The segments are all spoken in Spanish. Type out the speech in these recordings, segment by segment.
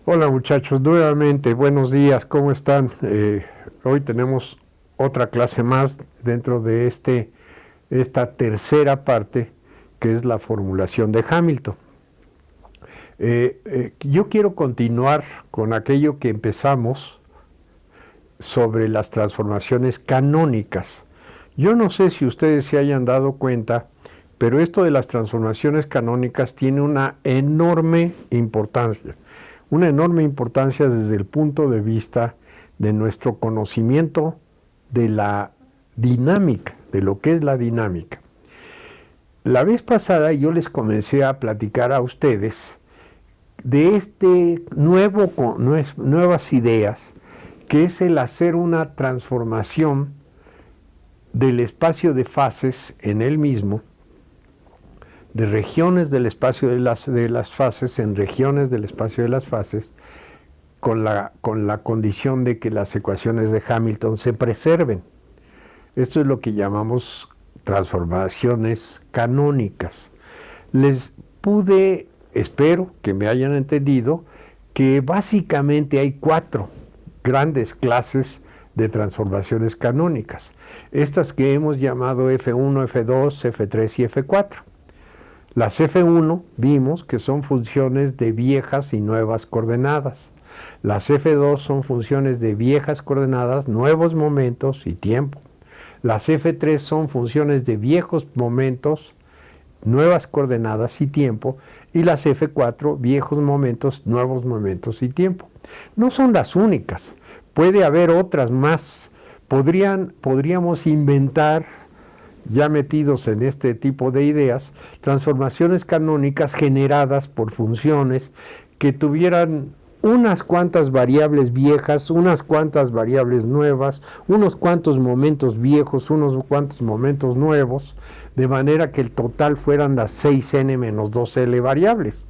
Hola muchachos, nuevamente, buenos días, ¿cómo están? Hoy tenemos otra clase más dentro de esta tercera parte, que es la formulación de Hamilton. Yo quiero continuar con aquello que empezamos sobre las transformaciones canónicas. Yo no sé si ustedes se hayan dado cuenta, pero esto de las transformaciones canónicas tiene una enorme importancia desde el punto de vista de nuestro conocimiento de la dinámica, de lo que es la dinámica. La vez pasada yo les comencé a platicar a ustedes de nuevas ideas, que es el hacer una transformación del espacio de fases en él mismo, de regiones del espacio de las fases en regiones del espacio de las fases, con la condición de que las ecuaciones de Hamilton se preserven. Esto es lo que llamamos transformaciones canónicas. Espero que me hayan entendido, que básicamente hay 4 grandes clases de transformaciones canónicas. Estas que hemos llamado F1, F2, F3 y F4. Las F1 vimos que son funciones de viejas y nuevas coordenadas. Las F2 son funciones de viejas coordenadas, nuevos momentos y tiempo. Las F3 son funciones de viejos momentos, nuevas coordenadas y tiempo. Y las F4, viejos momentos, nuevos momentos y tiempo. No son las únicas. Puede haber otras más. Podríamos inventar, ya metidos en este tipo de ideas, transformaciones canónicas generadas por funciones que tuvieran unas cuantas variables viejas, unas cuantas variables nuevas, unos cuantos momentos viejos, unos cuantos momentos nuevos, de manera que el total fueran las 6n menos 2l variables.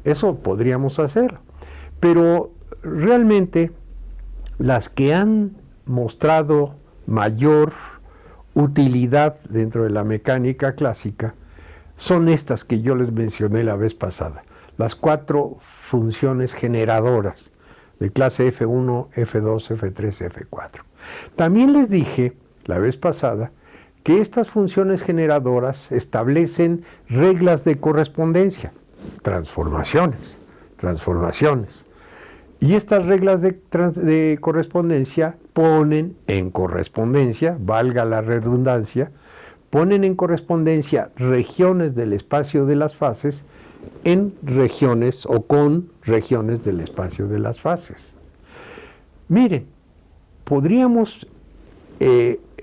Eso podríamos hacer. Pero realmente las que han mostrado mayor utilidad dentro de la mecánica clásica son estas que yo les mencioné la vez pasada, las 4 funciones generadoras de clase F1, F2, F3, F4. También les dije la vez pasada que estas funciones generadoras establecen reglas de correspondencia, transformaciones. Y estas reglas de correspondencia ponen en correspondencia, valga la redundancia, ponen en correspondencia regiones del espacio de las fases en regiones o con regiones del espacio de las fases. Miren, podríamos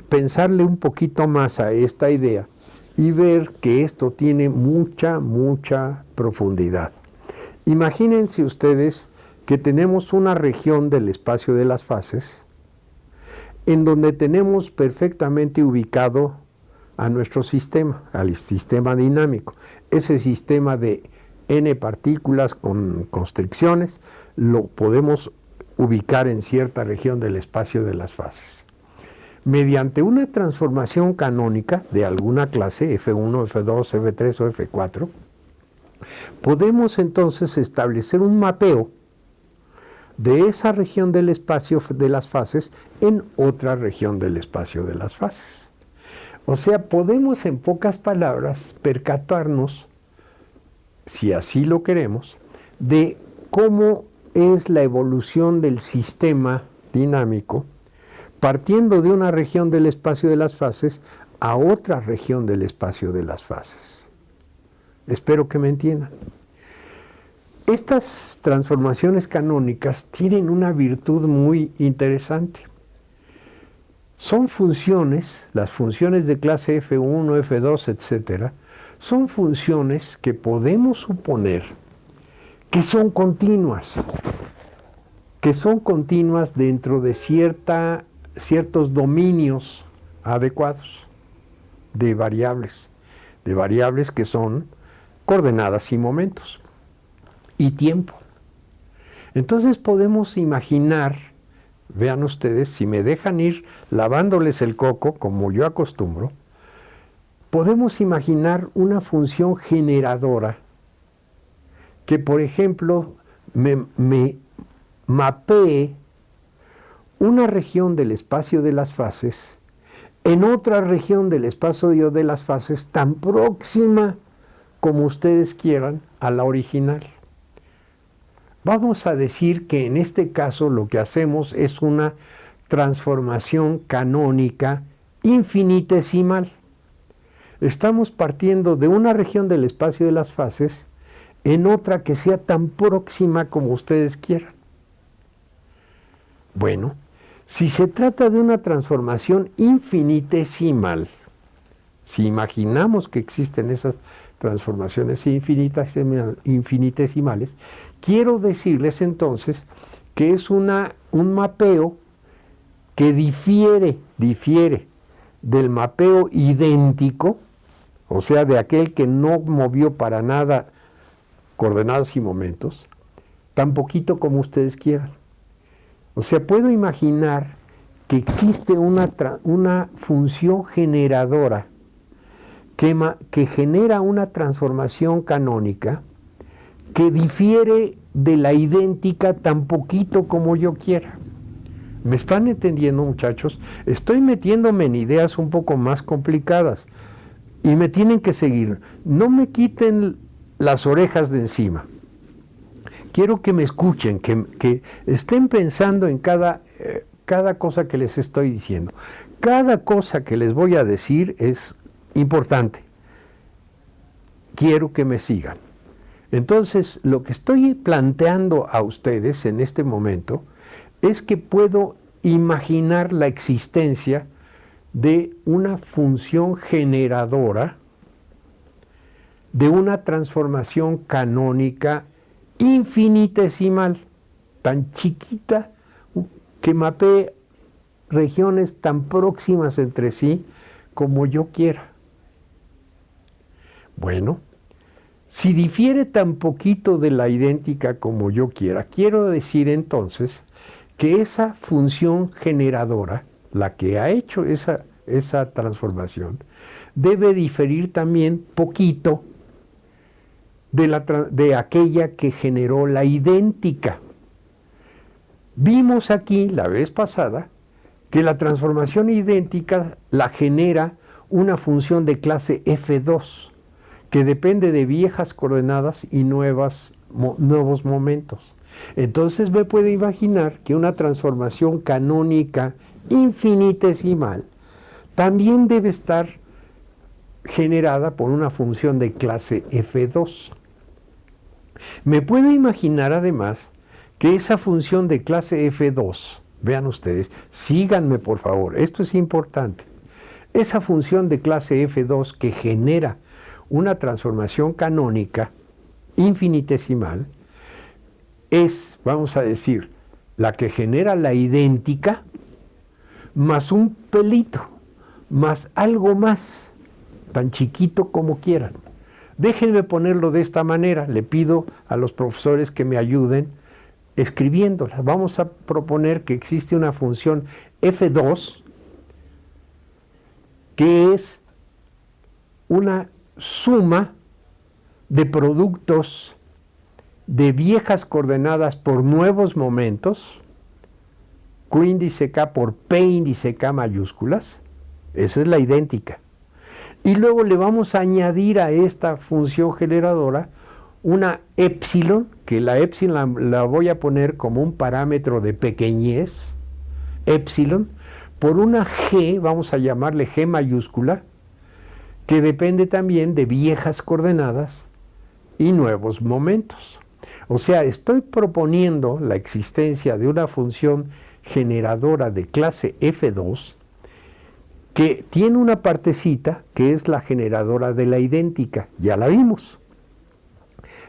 pensarle un poquito más a esta idea y ver que esto tiene mucha profundidad. Imagínense ustedes que tenemos una región del espacio de las fases en donde tenemos perfectamente ubicado a nuestro sistema, al sistema dinámico. Ese sistema de n partículas con constricciones lo podemos ubicar en cierta región del espacio de las fases. Mediante una transformación canónica de alguna clase, F1, F2, F3 o F4, podemos entonces establecer un mapeo de esa región del espacio de las fases en otra región del espacio de las fases. O sea, podemos en pocas palabras percatarnos, si así lo queremos, de cómo es la evolución del sistema dinámico partiendo de una región del espacio de las fases a otra región del espacio de las fases. Espero que me entiendan. Estas transformaciones canónicas tienen una virtud muy interesante. Son funciones, las funciones de clase F1, F2, etcétera, son funciones que podemos suponer que son continuas dentro de ciertos dominios adecuados de variables que son coordenadas y momentos y tiempo. Entonces podemos imaginar, vean ustedes, si me dejan ir lavándoles el coco como yo acostumbro, podemos imaginar una función generadora que, por ejemplo, me mapee una región del espacio de las fases en otra región del espacio de las fases tan próxima como ustedes quieran a la original. Vamos a decir que en este caso lo que hacemos es una transformación canónica infinitesimal. Estamos partiendo de una región del espacio de las fases en otra que sea tan próxima como ustedes quieran. Bueno, si se trata de una transformación infinitesimal, si imaginamos que existen esas transformaciones infinitesimales, quiero decirles entonces que es un mapeo que difiere del mapeo idéntico, o sea, de aquel que no movió para nada coordenadas y momentos, tan poquito como ustedes quieran. O sea, puedo imaginar que existe una función generadora que genera una transformación canónica que difiere de la idéntica tan poquito como yo quiera. ¿Me están entendiendo, muchachos? Estoy metiéndome en ideas un poco más complicadas y me tienen que seguir. No me quiten las orejas de encima. Quiero que me escuchen, que estén pensando en cada cosa que les estoy diciendo. Cada cosa que les voy a decir es importante. Quiero que me sigan. Entonces, lo que estoy planteando a ustedes en este momento es que puedo imaginar la existencia de una función generadora de una transformación canónica infinitesimal, tan chiquita que mapee regiones tan próximas entre sí como yo quiera. Bueno, si difiere tan poquito de la idéntica como yo quiera, quiero decir entonces que esa función generadora, la que ha hecho esa transformación, debe diferir también poquito de aquella que generó la idéntica. Vimos aquí la vez pasada que la transformación idéntica la genera una función de clase F2 que depende de viejas coordenadas y nuevos momentos. Entonces me puedo imaginar que una transformación canónica infinitesimal también debe estar generada por una función de clase F2. Me puedo imaginar además que esa función de clase F2, vean ustedes, síganme por favor, esto es importante, esa función de clase F2 que genera una transformación canónica infinitesimal es, vamos a decir, la que genera la idéntica más un pelito, más algo más, tan chiquito como quieran. Déjenme ponerlo de esta manera, le pido a los profesores que me ayuden escribiéndola. Vamos a proponer que existe una función F2 que es una suma de productos de viejas coordenadas por nuevos momentos, Q índice K por P índice K mayúsculas, esa es la idéntica. Y luego le vamos a añadir a esta función generadora una épsilon, que la épsilon la voy a poner como un parámetro de pequeñez, épsilon, por una G, vamos a llamarle G mayúscula, que depende también de viejas coordenadas y nuevos momentos. O sea, estoy proponiendo la existencia de una función generadora de clase F2 que tiene una partecita que es la generadora de la idéntica, ya la vimos.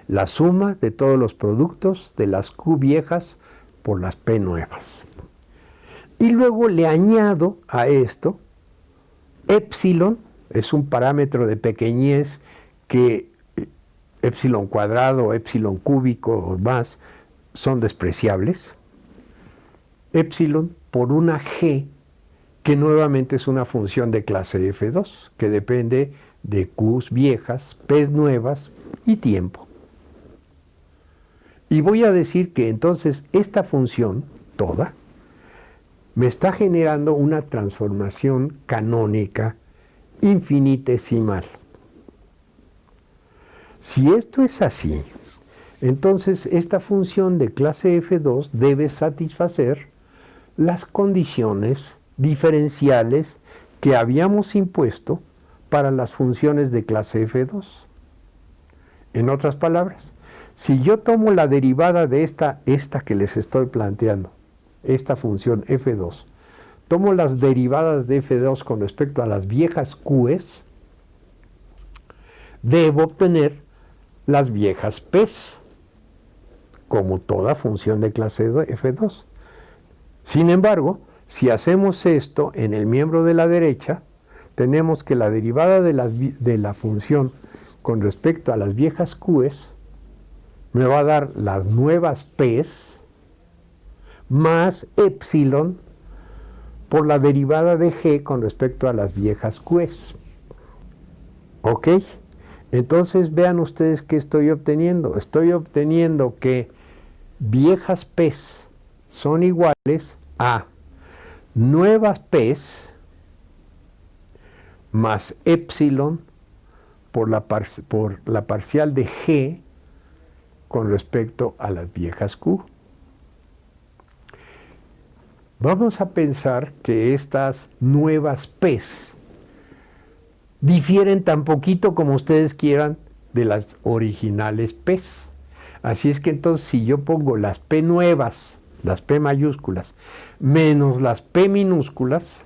La suma de todos los productos de las Q viejas por las P nuevas. Y luego le añado a esto épsilon, es un parámetro de pequeñez que épsilon cuadrado, épsilon cúbico o más son despreciables. Épsilon por una G que nuevamente es una función de clase F2 que depende de Qs viejas, Ps nuevas y tiempo. Y voy a decir que entonces esta función, toda, me está generando una transformación canónica infinitesimal. Si esto es así, entonces esta función de clase F2 debe satisfacer las condiciones diferenciales que habíamos impuesto para las funciones de clase F2. En otras palabras, si yo tomo la derivada de esta que les estoy planteando, esta función F2, tomo las derivadas de F2 con respecto a las viejas Q's, debo obtener las viejas P's, como toda función de clase F2. Sin embargo, si hacemos esto en el miembro de la derecha, tenemos que la derivada de la función con respecto a las viejas Q's me va a dar las nuevas P's más epsilon por la derivada de G con respecto a las viejas Q's. ¿Ok? Entonces vean ustedes qué estoy obteniendo. Estoy obteniendo que viejas P's son iguales a nuevas P's más epsilon por la parcial de G con respecto a las viejas Q. Vamos a pensar que estas nuevas P's difieren tan poquito como ustedes quieran de las originales P's. Así es que entonces si yo pongo las P nuevas, las P mayúsculas, menos las P minúsculas,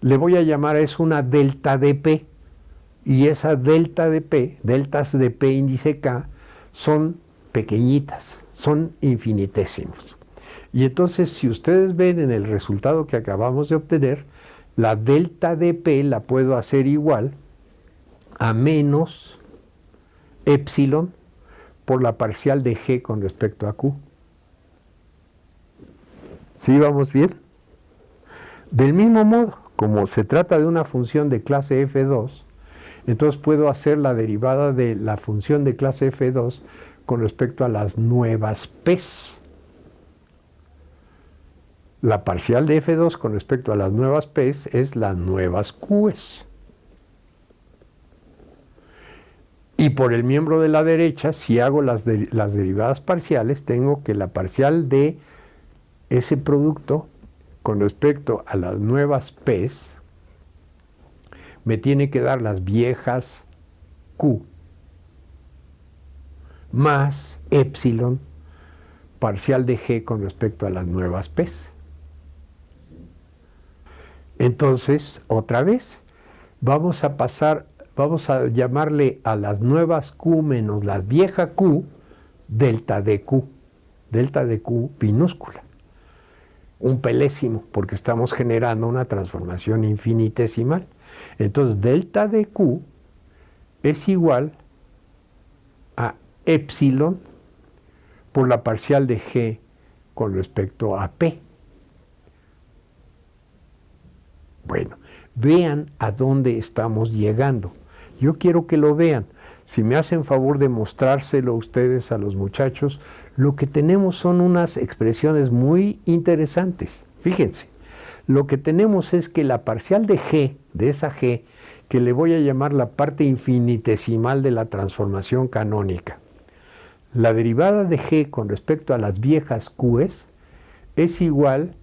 le voy a llamar a eso una delta de P. Y esa delta de P, deltas de P índice K, son pequeñitas, son infinitésimos. Y entonces si ustedes ven en el resultado que acabamos de obtener, la delta de P la puedo hacer igual a menos epsilon por la parcial de G con respecto a Q. ¿Sí vamos bien? Del mismo modo, como se trata de una función de clase F2, entonces puedo hacer la derivada de la función de clase F2 con respecto a las nuevas P's. La parcial de F2 con respecto a las nuevas P's es las nuevas Q's. Y por el miembro de la derecha, si hago las derivadas parciales, tengo que la parcial de ese producto con respecto a las nuevas P's me tiene que dar las viejas Q más epsilon parcial de G con respecto a las nuevas P's. Entonces, otra vez, vamos a llamarle a las nuevas Q menos las viejas Q delta de Q minúscula. Un pelésimo, porque estamos generando una transformación infinitesimal. Entonces, delta de Q es igual a epsilon por la parcial de G con respecto a P. Bueno, vean a dónde estamos llegando. Yo quiero que lo vean. Si me hacen favor de mostrárselo a ustedes, a los muchachos, lo que tenemos son unas expresiones muy interesantes. Fíjense, lo que tenemos es que la parcial de G, de esa G, que le voy a llamar la parte infinitesimal de la transformación canónica, la derivada de G con respecto a las viejas Q's es igual,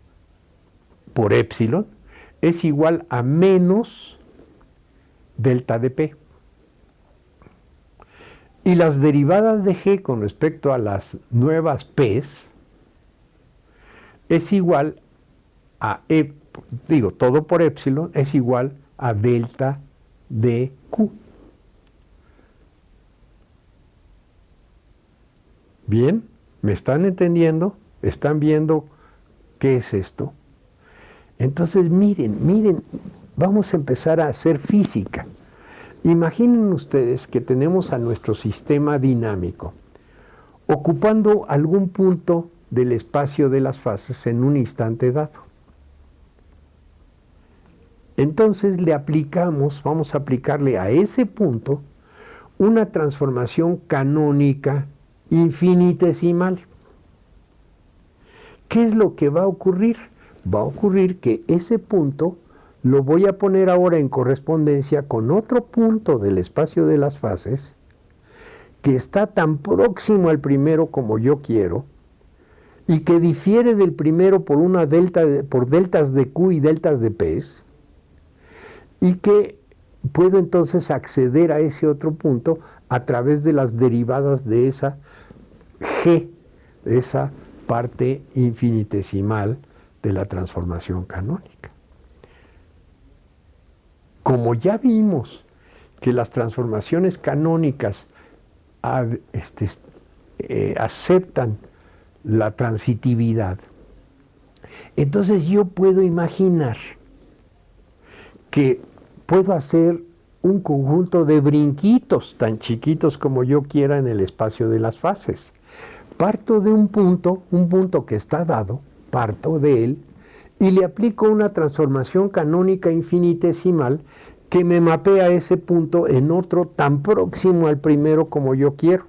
por epsilon, es igual a menos delta de P. Y las derivadas de G con respecto a las nuevas P's es igual a, todo por epsilon, es igual a delta de Q. ¿Bien? ¿Me están entendiendo? ¿Están viendo qué es esto? Entonces, miren, vamos a empezar a hacer física. Imaginen ustedes que tenemos a nuestro sistema dinámico ocupando algún punto del espacio de las fases en un instante dado. Entonces vamos a aplicarle a ese punto una transformación canónica infinitesimal. ¿Qué es lo que va a ocurrir? Va a ocurrir que ese punto lo voy a poner ahora en correspondencia con otro punto del espacio de las fases que está tan próximo al primero como yo quiero y que difiere del primero por por deltas de Q y deltas de P, y que puedo entonces acceder a ese otro punto a través de las derivadas de esa G, de esa parte infinitesimal de la transformación canónica. Como ya vimos que las transformaciones canónicas aceptan la transitividad, entonces yo puedo imaginar que puedo hacer un conjunto de brinquitos tan chiquitos como yo quiera en el espacio de las fases. Parto de un punto que está dado, parto de él, y le aplico una transformación canónica infinitesimal que me mapea ese punto en otro tan próximo al primero como yo quiero.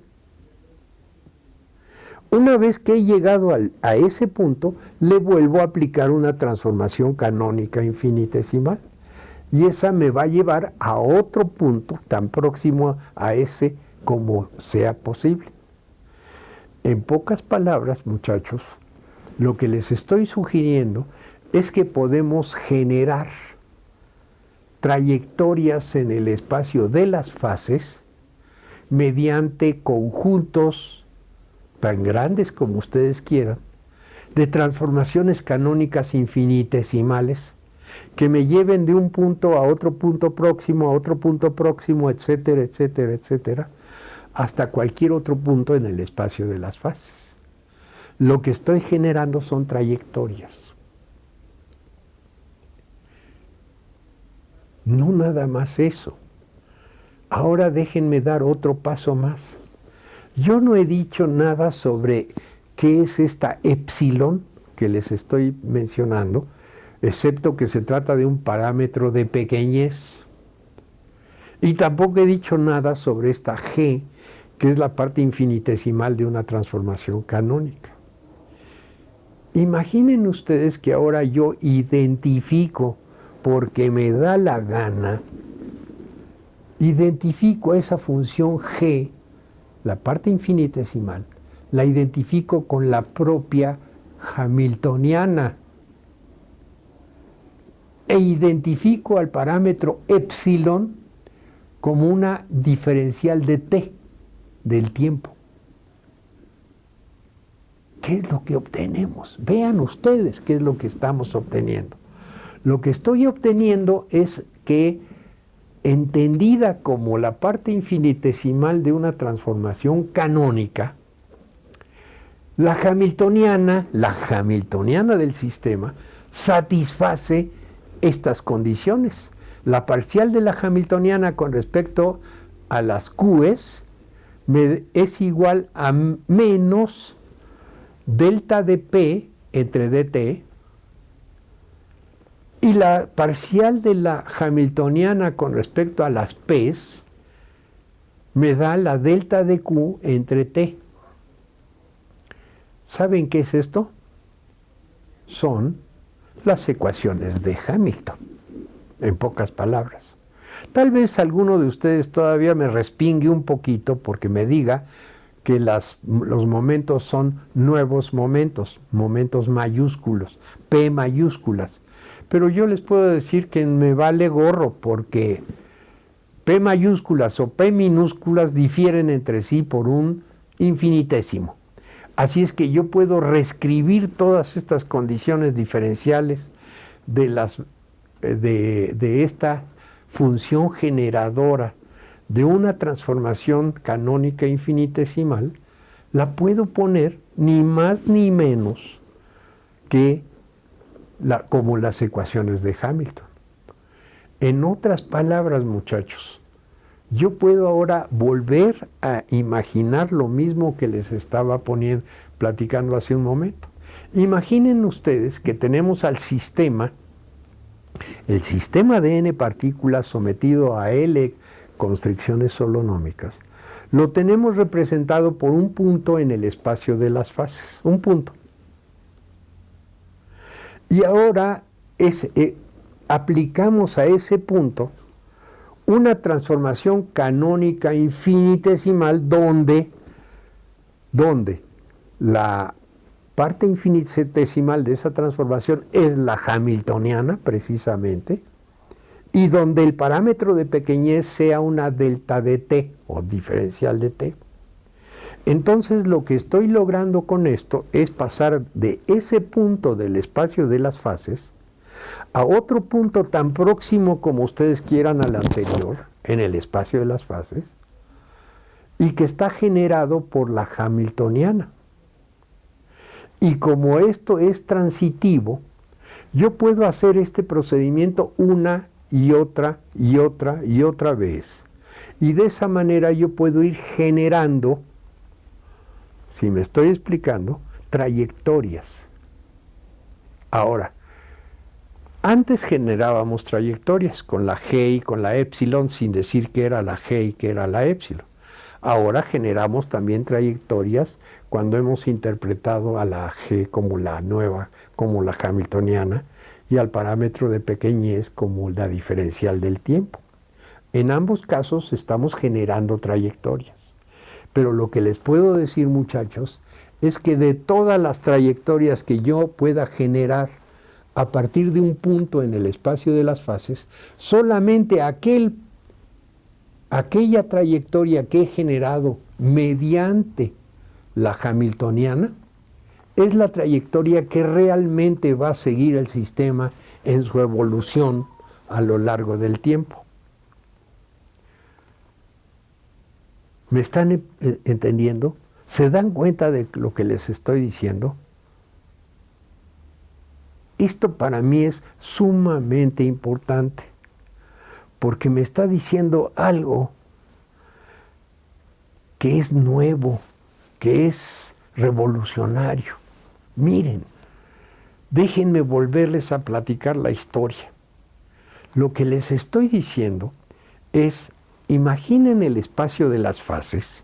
Una vez que he llegado a ese punto, le vuelvo a aplicar una transformación canónica infinitesimal. Y esa me va a llevar a otro punto tan próximo a ese como sea posible. En pocas palabras, muchachos, lo que les estoy sugiriendo es que podemos generar trayectorias en el espacio de las fases mediante conjuntos tan grandes como ustedes quieran, de transformaciones canónicas infinitesimales que me lleven de un punto a otro punto próximo, etcétera, etcétera, etcétera, hasta cualquier otro punto en el espacio de las fases. Lo que estoy generando son trayectorias. No nada más eso. Ahora déjenme dar otro paso más. Yo no he dicho nada sobre qué es esta epsilon que les estoy mencionando, excepto que se trata de un parámetro de pequeñez. Y tampoco he dicho nada sobre esta G, que es la parte infinitesimal de una transformación canónica. Imaginen ustedes que ahora yo identifico, porque me da la gana, identifico esa función G, la parte infinitesimal, la identifico con la propia hamiltoniana e identifico al parámetro epsilon como una diferencial de t, del tiempo. ¿Qué es lo que obtenemos? Vean ustedes qué es lo que estamos obteniendo. Lo que estoy obteniendo es que, entendida como la parte infinitesimal de una transformación canónica, la hamiltoniana del sistema, satisface estas condiciones. La parcial de la hamiltoniana con respecto a las Q's es igual a menos delta de P entre dt, y la parcial de la hamiltoniana con respecto a las P's me da la delta de Q entre T. ¿Saben qué es esto? Son las ecuaciones de Hamilton, en pocas palabras. Tal vez alguno de ustedes todavía me respingue un poquito porque me diga que los momentos son nuevos momentos, momentos mayúsculos, P mayúsculas. Pero yo les puedo decir que me vale gorro porque P mayúsculas o P minúsculas difieren entre sí por un infinitésimo. Así es que yo puedo reescribir todas estas condiciones diferenciales de esta función generadora de una transformación canónica infinitesimal, la puedo poner ni más ni menos que como las ecuaciones de Hamilton. En otras palabras, muchachos, yo puedo ahora volver a imaginar lo mismo que les estaba platicando hace un momento. Imaginen ustedes que tenemos al sistema, el sistema de n partículas sometido a L constricciones solonómicas, lo tenemos representado por un punto en el espacio de las fases, un punto. Y ahora aplicamos a ese punto una transformación canónica infinitesimal donde la parte infinitesimal de esa transformación es la hamiltoniana, precisamente, y donde el parámetro de pequeñez sea una delta de t, o diferencial de t. Entonces lo que estoy logrando con esto es pasar de ese punto del espacio de las fases a otro punto tan próximo como ustedes quieran al anterior, en el espacio de las fases, y que está generado por la hamiltoniana. Y como esto es transitivo, yo puedo hacer este procedimiento una y otra y otra y otra vez. Y de esa manera yo puedo ir generando, si me estoy explicando, trayectorias. Ahora, antes generábamos trayectorias con la G y con la épsilon sin decir que era la G y que era la épsilon. Ahora generamos también trayectorias cuando hemos interpretado a la G como la nueva, como la hamiltoniana, y al parámetro de pequeñez como la diferencial del tiempo. En ambos casos estamos generando trayectorias. Pero lo que les puedo decir, muchachos, es que de todas las trayectorias que yo pueda generar a partir de un punto en el espacio de las fases, solamente aquella trayectoria que he generado mediante la hamiltoniana es la trayectoria que realmente va a seguir el sistema en su evolución a lo largo del tiempo. ¿Me están entendiendo? ¿Se dan cuenta de lo que les estoy diciendo? Esto para mí es sumamente importante, porque me está diciendo algo que es nuevo, que es revolucionario. Miren, déjenme volverles a platicar la historia. Lo que les estoy diciendo es, imaginen el espacio de las fases,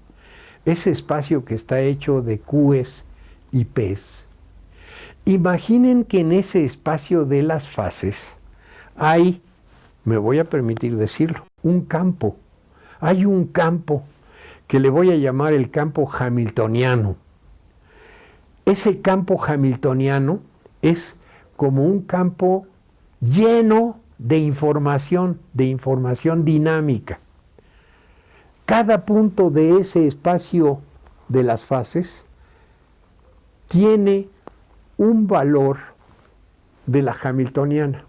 ese espacio que está hecho de Qs y Ps. Imaginen que en ese espacio de las fases hay, me voy a permitir decirlo, un campo. Hay un campo que le voy a llamar el campo hamiltoniano. Ese campo hamiltoniano es como un campo lleno de información dinámica. Cada punto de ese espacio de las fases tiene un valor de la hamiltoniana,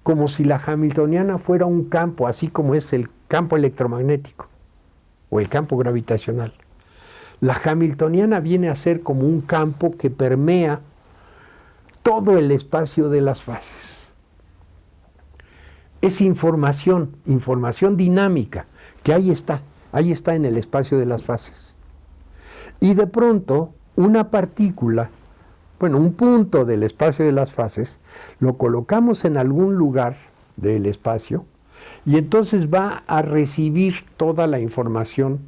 como si la hamiltoniana fuera un campo, así como es el campo electromagnético o el campo gravitacional. La hamiltoniana viene a ser como un campo que permea todo el espacio de las fases. Es información dinámica, que ahí está en el espacio de las fases. Y de pronto, una partícula, un punto del espacio de las fases, lo colocamos en algún lugar del espacio y entonces va a recibir toda la información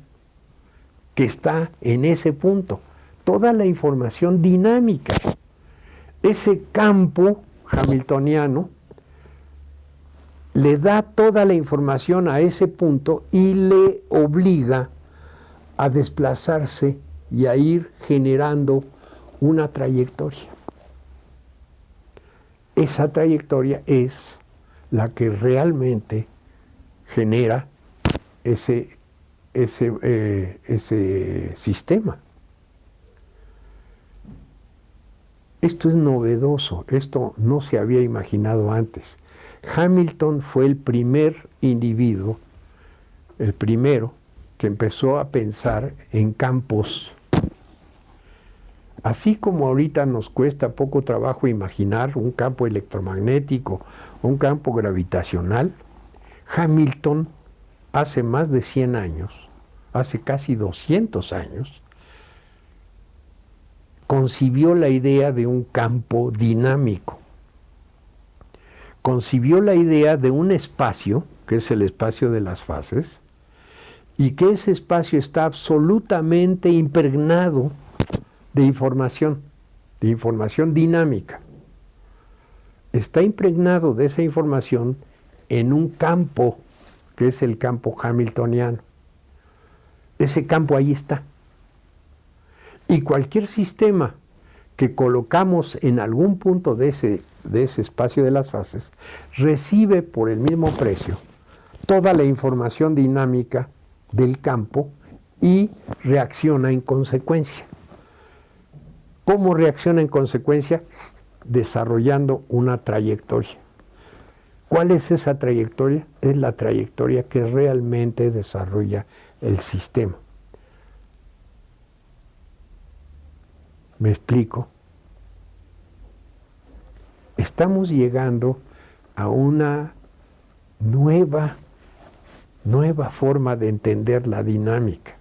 que está en ese punto, toda la información dinámica. Ese campo hamiltoniano le da toda la información a ese punto y le obliga a desplazarse y a ir generando una trayectoria. Esa trayectoria es la que realmente genera ese sistema. Esto es novedoso, esto no se había imaginado antes. Hamilton fue el primer individuo, el primero, que empezó a pensar en campos. Así como ahorita nos cuesta poco trabajo imaginar un campo electromagnético o un campo gravitacional, Hamilton hace más de 100 años, hace casi 200 años, concibió la idea de un campo dinámico. Concibió la idea de un espacio, que es el espacio de las fases, y que ese espacio está absolutamente impregnado de información dinámica. Está impregnado de esa información en un campo que es el campo hamiltoniano. Ese campo ahí está. Y cualquier sistema que colocamos en algún punto de ese espacio de las fases recibe por el mismo precio toda la información dinámica del campo y reacciona en consecuencia. ¿Cómo reacciona en consecuencia? Desarrollando una trayectoria. ¿Cuál es esa trayectoria? Es la trayectoria que realmente desarrolla el sistema. ¿Me explico? Estamos llegando a una nueva forma de entender la dinámica.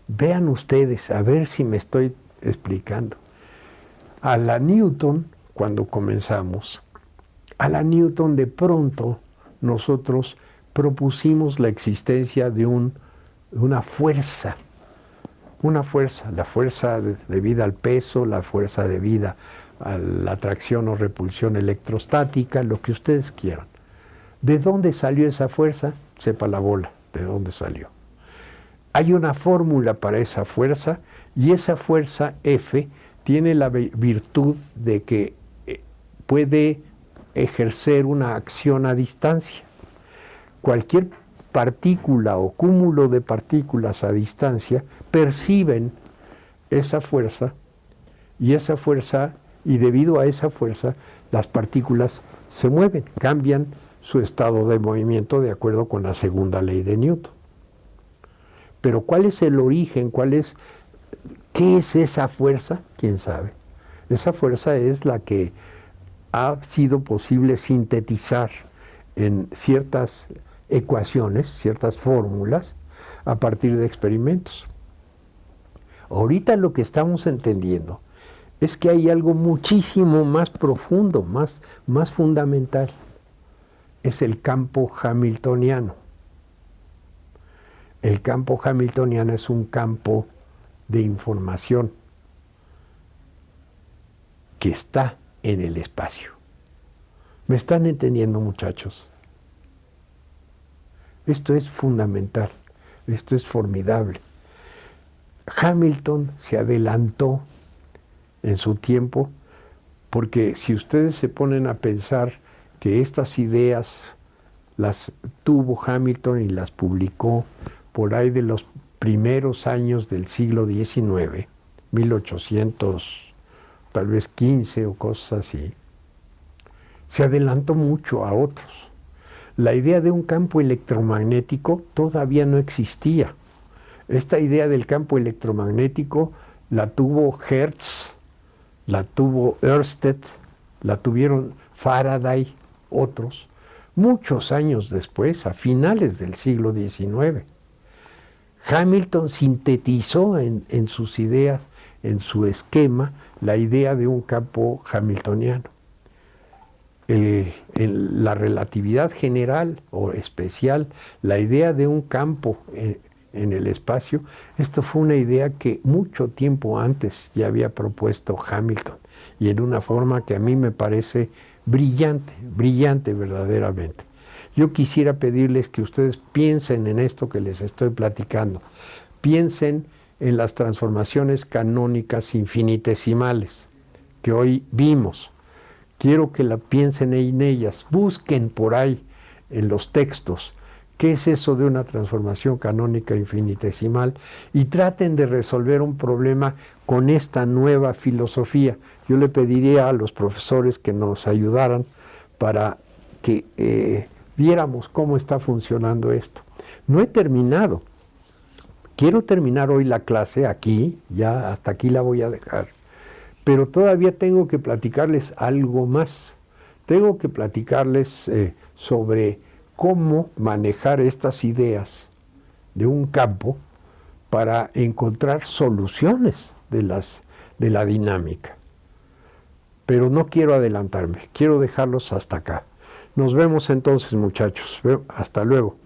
Vean ustedes, a ver si me estoy explicando. A la Newton, cuando comenzamos, a la Newton de pronto nosotros propusimos la existencia de una fuerza, la fuerza debida al peso, la fuerza debida a la atracción o repulsión electrostática, lo que ustedes quieran. ¿De dónde salió esa fuerza? Sepa la bola, ¿de dónde salió? Hay una fórmula para esa fuerza y esa fuerza F tiene la virtud de que puede ejercer una acción a distancia. Cualquier partícula o cúmulo de partículas a distancia perciben esa fuerza y debido a esa fuerza las partículas se mueven, cambian su estado de movimiento de acuerdo con la segunda ley de Newton. Pero ¿cuál es el origen? ¿Qué es esa fuerza? ¿Quién sabe? Esa fuerza es la que ha sido posible sintetizar en ciertas ecuaciones, ciertas fórmulas, a partir de experimentos. Ahorita lo que estamos entendiendo es que hay algo muchísimo más profundo, más fundamental. Es el campo hamiltoniano. El campo hamiltoniano es un campo de información que está en el espacio. ¿Me están entendiendo, muchachos? Esto es fundamental, esto es formidable. Hamilton se adelantó en su tiempo, porque si ustedes se ponen a pensar que estas ideas las tuvo Hamilton y las publicó por ahí de los primeros años del siglo XIX, 1800, tal vez 15 o cosas así, se adelantó mucho a otros. La idea de un campo electromagnético todavía no existía. Esta idea del campo electromagnético la tuvo Hertz, la tuvo Ørsted, la tuvieron Faraday, otros, muchos años después, a finales del siglo XIX. Hamilton sintetizó en sus ideas, en su esquema, la idea de un campo hamiltoniano. La relatividad general o especial, la idea de un campo en el espacio, esto fue una idea que mucho tiempo antes ya había propuesto Hamilton, y en una forma que a mí me parece brillante, brillante verdaderamente. Yo quisiera pedirles que ustedes piensen en esto que les estoy platicando, piensen en las transformaciones canónicas infinitesimales que hoy vimos. Quiero que la piensen en ellas, busquen por ahí en los textos qué es eso de una transformación canónica infinitesimal y traten de resolver un problema con esta nueva filosofía. Yo le pediría a los profesores que nos ayudaran para que viéramos cómo está funcionando esto. No he terminado. Quiero terminar hoy la clase aquí, ya hasta aquí la voy a dejar. Pero todavía tengo que platicarles algo más. Tengo que platicarles sobre cómo manejar estas ideas de un campo para encontrar soluciones de la dinámica. Pero no quiero adelantarme, quiero dejarlos hasta acá. Nos vemos entonces, muchachos. Hasta luego.